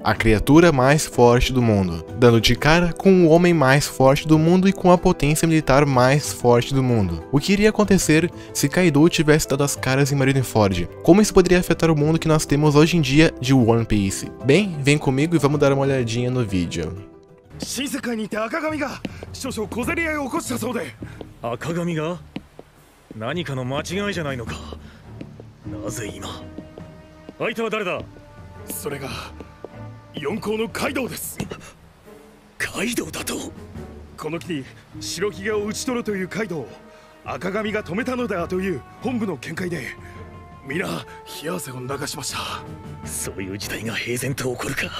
a criatura mais forte do mundo, dando de cara com o homem mais forte do mundo e com a potência militar mais forte do mundo. O que iria acontecer se Kaido tivesse dado as caras em Marineford? Como isso poderia afetar o mundo que nós temos hoje em dia de One Piece? Bem, vem comigo e vamos dar uma olhadinha no vídeo. 新世界にて赤髪が少々小競り合いを起こしたそうで。赤髪が何かの間違いじゃないのか。なぜ今。相手は誰だ。それが四皇のカイドウです。カイドウだと。この木に白ひげを討ち取るというカイドウを赤髪が止めたのだという本部の見解で皆冷や汗を流しました。そういう事態が平然と起こるか。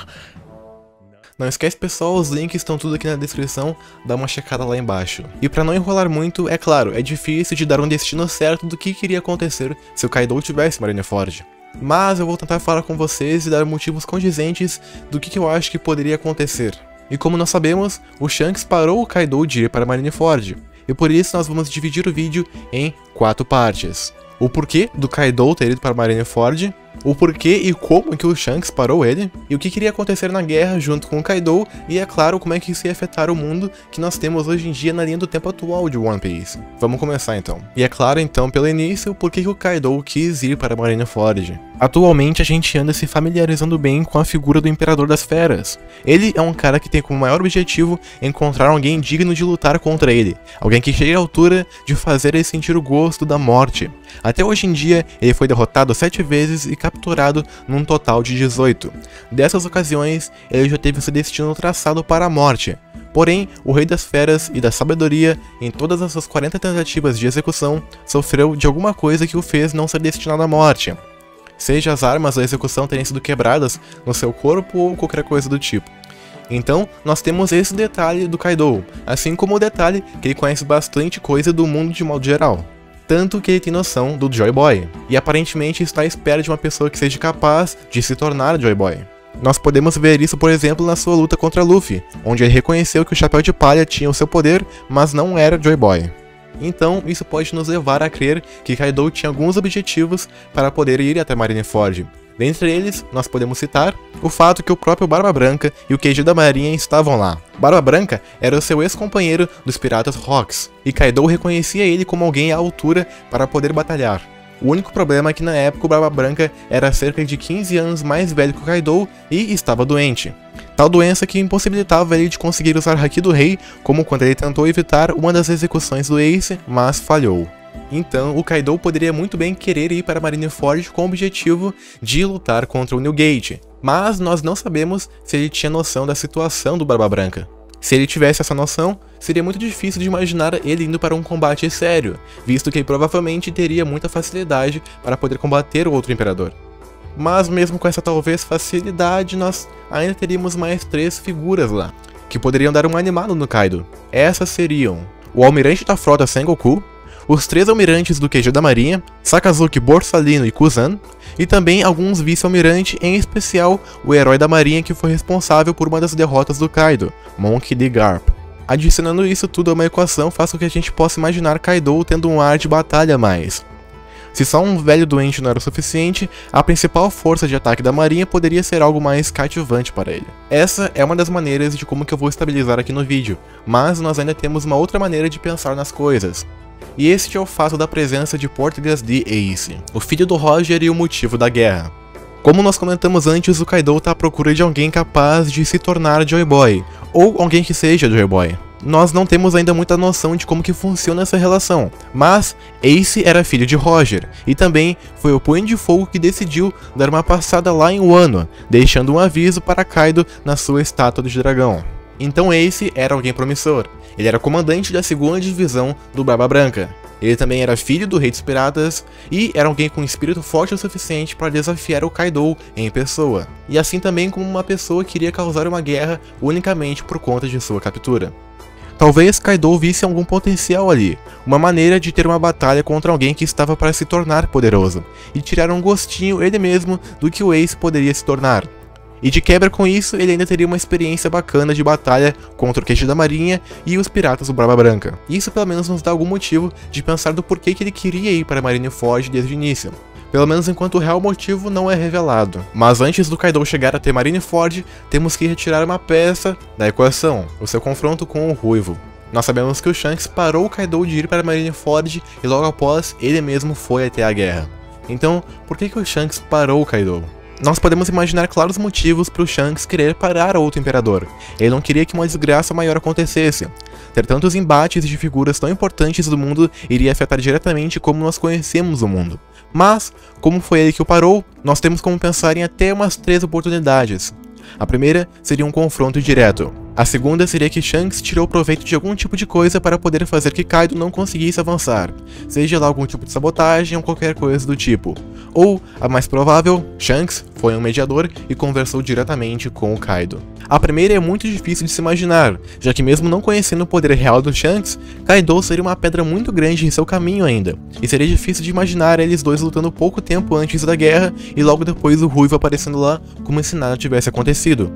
Não esquece, pessoal, os links estão tudo aqui na descrição, dá uma checada lá embaixo. E pra não enrolar muito, é claro, é difícil de dar um destino certo do que iria acontecer se o Kaido tivesse Marineford. Mas eu vou tentar falar com vocês e dar motivos condizentes do que eu acho que poderia acontecer. E como nós sabemos, o Shanks parou o Kaido de ir para Marineford, e por isso nós vamos dividir o vídeo em 4 partes. O porquê do Kaido ter ido para Marineford, o porquê e como que o Shanks parou ele, e o que iria acontecer na guerra junto com o Kaido, e é claro como é que isso ia afetar o mundo que nós temos hoje em dia na linha do tempo atual de One Piece. Vamos começar então. E é claro então, pelo início, por que o Kaido quis ir para Marineford. Atualmente a gente anda se familiarizando bem com a figura do Imperador das Feras. Ele é um cara que tem como maior objetivo encontrar alguém digno de lutar contra ele, alguém que chegue à altura de fazer ele sentir o gosto da morte. Até hoje em dia, ele foi derrotado 7 vezes e capturado num total de 18. Dessas ocasiões, ele já teve seu destino traçado para a morte. Porém, o Rei das Feras e da Sabedoria, em todas as suas 40 tentativas de execução, sofreu de alguma coisa que o fez não ser destinado à morte. Seja as armas da execução terem sido quebradas no seu corpo ou qualquer coisa do tipo. Então, nós temos esse detalhe do Kaido, assim como o detalhe que ele conhece bastante coisa do mundo de modo geral. Tanto que ele tem noção do Joy Boy, e aparentemente está à espera de uma pessoa que seja capaz de se tornar Joy Boy. Nós podemos ver isso, por exemplo, na sua luta contra Luffy, onde ele reconheceu que o Chapéu de Palha tinha o seu poder, mas não era Joy Boy. Então, isso pode nos levar a crer que Kaido tinha alguns objetivos para poder ir até Marineford. Dentre eles, nós podemos citar o fato que o próprio Barba Branca e o Queijo da Marinha estavam lá. Barba Branca era o seu ex-companheiro dos Piratas Rocks, e Kaido reconhecia ele como alguém à altura para poder batalhar. O único problema é que na época o Barba Branca era cerca de 15 anos mais velho que o Kaido e estava doente. Tal doença que impossibilitava ele de conseguir usar Haki do Rei, como quando ele tentou evitar uma das execuções do Ace, mas falhou. Então, o Kaido poderia muito bem querer ir para Marineford com o objetivo de lutar contra o Newgate, mas nós não sabemos se ele tinha noção da situação do Barba Branca. Se ele tivesse essa noção, seria muito difícil de imaginar ele indo para um combate sério, visto que ele provavelmente teria muita facilidade para poder combater o outro imperador. Mas mesmo com essa talvez facilidade, nós ainda teríamos mais 3 figuras lá, que poderiam dar uma animada no Kaido. Essas seriam o almirante da frota Sengoku, os 3 almirantes do Queijo da Marinha, Sakazuki, Borsalino e Kuzan, e também alguns vice-almirantes, em especial o herói da marinha que foi responsável por uma das derrotas do Kaido, Monkey D. Garp. Adicionando isso tudo a uma equação faz com que a gente possa imaginar Kaido tendo um ar de batalha a mais. Se só um velho doente não era o suficiente, a principal força de ataque da marinha poderia ser algo mais cativante para ele. Essa é uma das maneiras de como que eu vou estabilizar aqui no vídeo, mas nós ainda temos uma outra maneira de pensar nas coisas. E este é o fato da presença de Portgas D. Ace, o filho do Roger e o motivo da guerra. Como nós comentamos antes, o Kaido está à procura de alguém capaz de se tornar Joy Boy, ou alguém que seja Joy Boy. Nós não temos ainda muita noção de como que funciona essa relação, mas Ace era filho de Roger, e também foi o Punho de Fogo que decidiu dar uma passada lá em Wano, deixando um aviso para Kaido na sua estátua de dragão. Então Ace era alguém promissor. Ele era comandante da 2ª divisão do Barba Branca. Ele também era filho do Rei dos Piratas e era alguém com um espírito forte o suficiente para desafiar o Kaido em pessoa. E assim também como uma pessoa que iria causar uma guerra unicamente por conta de sua captura. Talvez Kaido visse algum potencial ali, uma maneira de ter uma batalha contra alguém que estava para se tornar poderoso, e tirar um gostinho ele mesmo do que o Ace poderia se tornar. E de quebra com isso, ele ainda teria uma experiência bacana de batalha contra o Queijo da Marinha e os piratas do Barba Branca. Isso pelo menos nos dá algum motivo de pensar do porquê que ele queria ir para Marineford desde o início. pelo menos enquanto o real motivo não é revelado. Mas antes do Kaido chegar até Marineford, temos que retirar uma peça da equação, o seu confronto com o Ruivo. Nós sabemos que o Shanks parou o Kaido de ir para Marineford e logo após ele mesmo foi até a guerra. Então, por que o Shanks parou o Kaido? Nós podemos imaginar claros motivos para o Shanks querer parar outro imperador. Ele não queria que uma desgraça maior acontecesse. Ter tantos embates de figuras tão importantes do mundo iria afetar diretamente como nós conhecemos o mundo. Mas, como foi ele que o parou, nós temos como pensar em até umas 3 oportunidades. A primeira seria um confronto direto. A segunda seria que Shanks tirou proveito de algum tipo de coisa para poder fazer que Kaido não conseguisse avançar, seja lá algum tipo de sabotagem ou qualquer coisa do tipo. Ou, a mais provável, Shanks foi um mediador e conversou diretamente com o Kaido. A primeira é muito difícil de se imaginar, já que mesmo não conhecendo o poder real do Shanks, Kaido seria uma pedra muito grande em seu caminho ainda, e seria difícil de imaginar eles dois lutando pouco tempo antes da guerra e logo depois o Ruivo aparecendo lá como se nada tivesse acontecido.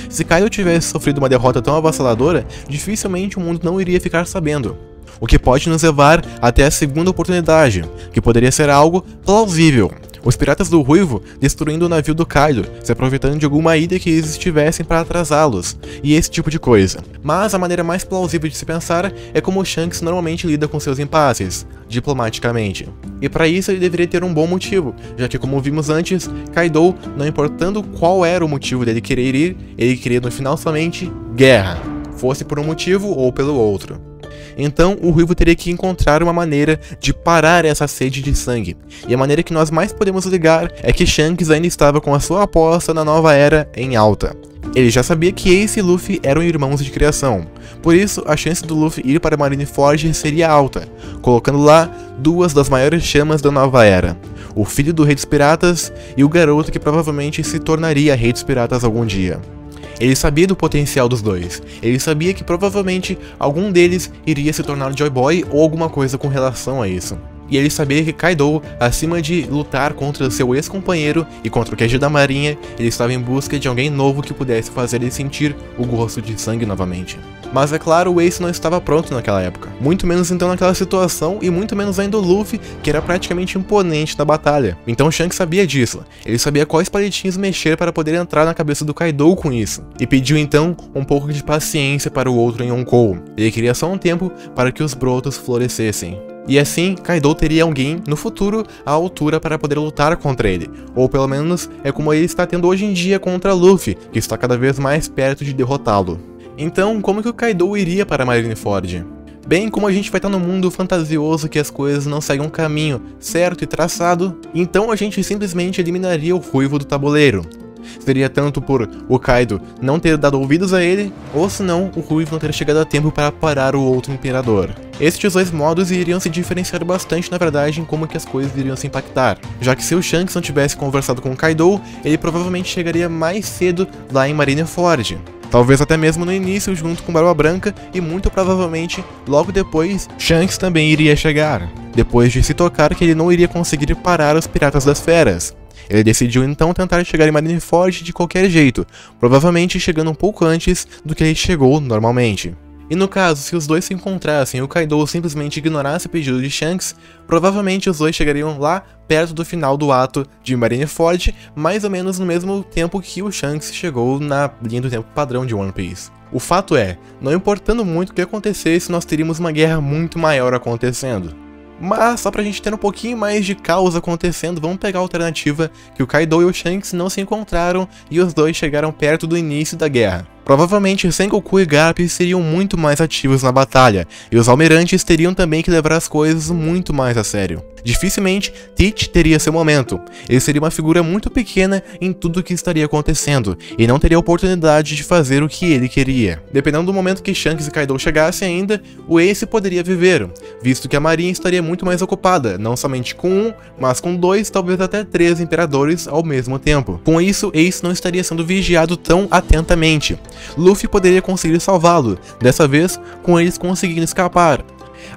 Se Kaido tivesse sofrido uma derrota tão avassaladora, dificilmente o mundo não iria ficar sabendo. O que pode nos levar até a segunda oportunidade, que poderia ser algo plausível. Os piratas do Ruivo destruindo o navio do Kaido, se aproveitando de alguma ilha que eles estivessem para atrasá-los, e esse tipo de coisa. Mas a maneira mais plausível de se pensar é como o Shanks normalmente lida com seus impasses, diplomaticamente. E para isso ele deveria ter um bom motivo, já que como vimos antes, Kaido, não importando qual era o motivo dele querer ir, ele queria no final somente guerra, fosse por um motivo ou pelo outro. Então o Ruivo teria que encontrar uma maneira de parar essa sede de sangue, e a maneira que nós mais podemos ligar é que Shanks ainda estava com a sua aposta na nova era em alta. Ele já sabia que Ace e Luffy eram irmãos de criação, por isso a chance do Luffy ir para Marineford seria alta, colocando lá 2 das maiores chamas da nova era, o filho do Rei dos Piratas e o garoto que provavelmente se tornaria Rei dos Piratas algum dia. Ele sabia do potencial dos dois, ele sabia que provavelmente algum deles iria se tornar Joy Boy ou alguma coisa com relação a isso. E ele sabia que Kaido, acima de lutar contra seu ex-companheiro e contra o Queijo da Marinha, ele estava em busca de alguém novo que pudesse fazer ele sentir o gosto de sangue novamente. Mas é claro, o Ace não estava pronto naquela época, muito menos então naquela situação e muito menos ainda o Luffy, que era praticamente imponente na batalha. Então Shanks sabia disso, ele sabia quais palitinhos mexer para poder entrar na cabeça do Kaido com isso, e pediu então um pouco de paciência para o outro em Yonkou. Ele queria só um tempo para que os brotos florescessem. E assim, Kaido teria alguém, no futuro, à altura para poder lutar contra ele. Ou pelo menos, é como ele está tendo hoje em dia contra Luffy, que está cada vez mais perto de derrotá-lo. Então, como que o Kaido iria para Marineford? Bem, como a gente vai estar num mundo fantasioso que as coisas não seguem um caminho certo e traçado, então a gente simplesmente eliminaria o Ruivo do tabuleiro. Seria tanto por o Kaido não ter dado ouvidos a ele, ou senão o Ruivo não ter chegado a tempo para parar o outro imperador. Estes 2 modos iriam se diferenciar bastante na verdade em como que as coisas iriam se impactar, já que se o Shanks não tivesse conversado com o Kaido, ele provavelmente chegaria mais cedo lá em Marineford. Talvez até mesmo no início junto com Barba Branca e muito provavelmente logo depois Shanks também iria chegar, depois de se tocar que ele não iria conseguir parar os Piratas das Feras. Ele decidiu então tentar chegar em Marineford de qualquer jeito, provavelmente chegando um pouco antes do que ele chegou normalmente. E no caso, se os dois se encontrassem e o Kaido simplesmente ignorasse o pedido de Shanks, provavelmente os dois chegariam lá perto do final do ato de Marineford, mais ou menos no mesmo tempo que o Shanks chegou na linha do tempo padrão de One Piece. O fato é, não importando muito o que acontecesse, nós teríamos uma guerra muito maior acontecendo. Mas só pra gente ter um pouquinho mais de caos acontecendo, vamos pegar a alternativa que o Kaido e o Shanks não se encontraram e os dois chegaram perto do início da guerra. Provavelmente Sengoku e Garp seriam muito mais ativos na batalha, e os almirantes teriam também que levar as coisas muito mais a sério. Dificilmente Teach teria seu momento, ele seria uma figura muito pequena em tudo o que estaria acontecendo, e não teria a oportunidade de fazer o que ele queria. Dependendo do momento que Shanks e Kaido chegassem ainda, o Ace poderia viver, visto que a marinha estaria muito mais ocupada, não somente com 1, mas com 2, talvez até 3 imperadores ao mesmo tempo. Com isso, Ace não estaria sendo vigiado tão atentamente. Luffy poderia conseguir salvá-lo, dessa vez com eles conseguindo escapar.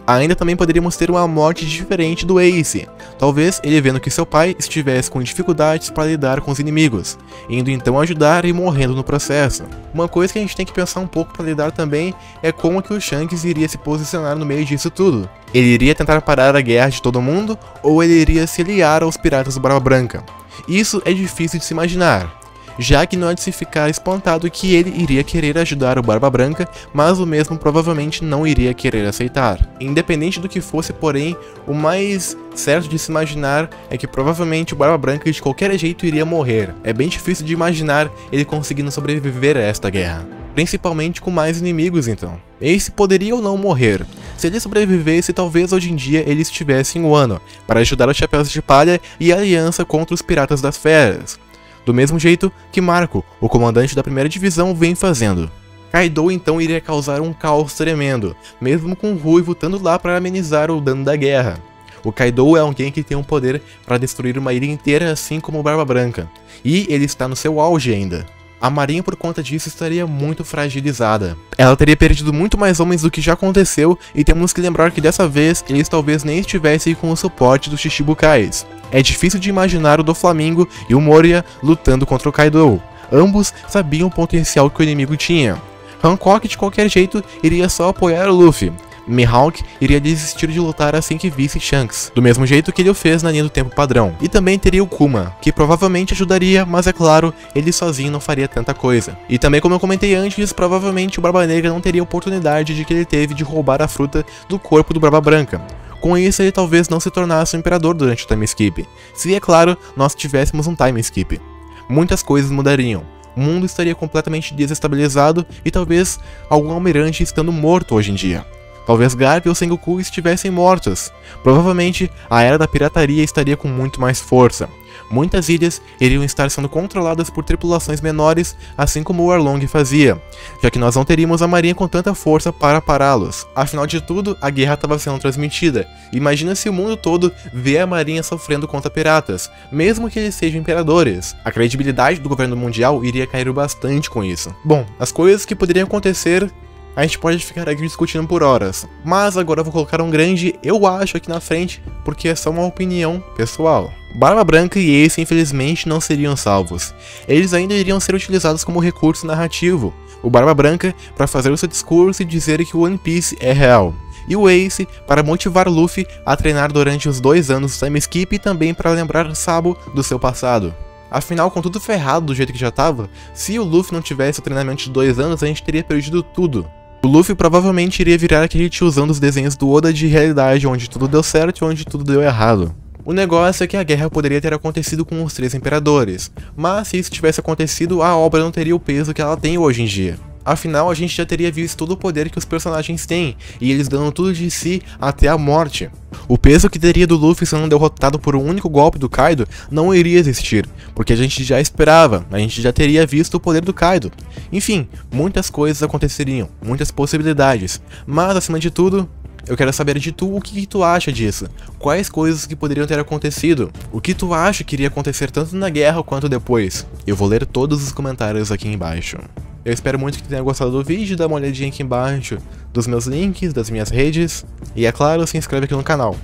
Ainda também poderíamos ter uma morte diferente do Ace. Talvez ele vendo que seu pai estivesse com dificuldades para lidar com os inimigos, indo então ajudar e morrendo no processo. Uma coisa que a gente tem que pensar um pouco para lidar também é como que o Shanks iria se posicionar no meio disso tudo. Ele iria tentar parar a guerra de todo mundo ou ele iria se aliar aos piratas do Barba Branca? Isso é difícil de se imaginar, já que não é de se ficar espantado que ele iria querer ajudar o Barba Branca, mas o mesmo provavelmente não iria querer aceitar. Independente do que fosse, porém, o mais certo de se imaginar é que provavelmente o Barba Branca de qualquer jeito iria morrer. É bem difícil de imaginar ele conseguindo sobreviver a esta guerra, principalmente com mais inimigos então. Ace poderia ou não morrer. Se ele sobrevivesse, talvez hoje em dia ele estivesse em Wano, para ajudar os Chapéus de Palha e a aliança contra os Piratas das Feras, do mesmo jeito que Marco, o comandante da primeira divisão, vem fazendo. Kaido então iria causar um caos tremendo, mesmo com o Ruivo estando lá para amenizar o dano da guerra. O Kaido é alguém que tem um poder para destruir uma ilha inteira, assim como o Barba Branca, e ele está no seu auge ainda. A marinha por conta disso estaria muito fragilizada. Ela teria perdido muito mais homens do que já aconteceu, e temos que lembrar que dessa vez eles talvez nem estivessem com o suporte dos Shichibukais. É difícil de imaginar o Doflamingo e o Moria lutando contra o Kaido. Ambos sabiam o potencial que o inimigo tinha. Hancock de qualquer jeito iria só apoiar o Luffy. Mihawk iria desistir de lutar assim que visse Shanks, do mesmo jeito que ele o fez na linha do tempo padrão. E também teria o Kuma, que provavelmente ajudaria, mas é claro, ele sozinho não faria tanta coisa. E também, como eu comentei antes, provavelmente o Barba Negra não teria a oportunidade de que ele teve de roubar a fruta do corpo do Barba Branca. Com isso, ele talvez não se tornasse um imperador durante o time skip, se é claro, nós tivéssemos um time skip. Muitas coisas mudariam. O mundo estaria completamente desestabilizado e talvez algum almirante estando morto hoje em dia. Talvez Garp ou Sengoku estivessem mortos. Provavelmente, a era da pirataria estaria com muito mais força. Muitas ilhas iriam estar sendo controladas por tripulações menores, assim como o Arlong fazia, já que nós não teríamos a marinha com tanta força para pará-los. Afinal de tudo, a guerra estava sendo transmitida. Imagina se o mundo todo vê a marinha sofrendo contra piratas, mesmo que eles sejam imperadores. A credibilidade do governo mundial iria cair bastante com isso. Bom, as coisas que poderiam acontecer, a gente pode ficar aqui discutindo por horas, mas agora eu vou colocar um grande eu acho aqui na frente, porque é só uma opinião pessoal. Barba Branca e Ace infelizmente não seriam salvos. Eles ainda iriam ser utilizados como recurso narrativo. O Barba Branca para fazer o seu discurso e dizer que o One Piece é real. E o Ace para motivar Luffy a treinar durante os 2 anos do time skip e também para lembrar Sabo do seu passado. Afinal, com tudo ferrado do jeito que já tava, se o Luffy não tivesse o treinamento de 2 anos, a gente teria perdido tudo. O Luffy provavelmente iria virar aquele tiozão dos desenhos do Oda de realidade, onde tudo deu certo e onde tudo deu errado. O negócio é que a guerra poderia ter acontecido com os 3 imperadores, mas se isso tivesse acontecido, a obra não teria o peso que ela tem hoje em dia. Afinal, a gente já teria visto todo o poder que os personagens têm, e eles dando tudo de si até a morte. O peso que teria do Luffy sendo derrotado por um único golpe do Kaido não iria existir, porque a gente já esperava, a gente já teria visto o poder do Kaido. Enfim, muitas coisas aconteceriam, muitas possibilidades, mas acima de tudo, eu quero saber de tu o que tu acha disso. Quais coisas que poderiam ter acontecido? O que tu acha que iria acontecer tanto na guerra quanto depois? Eu vou ler todos os comentários aqui embaixo. Eu espero muito que tenha gostado do vídeo, dá uma olhadinha aqui embaixo dos meus links, das minhas redes. E é claro, se inscreve aqui no canal.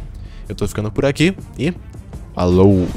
Eu tô ficando por aqui e falou!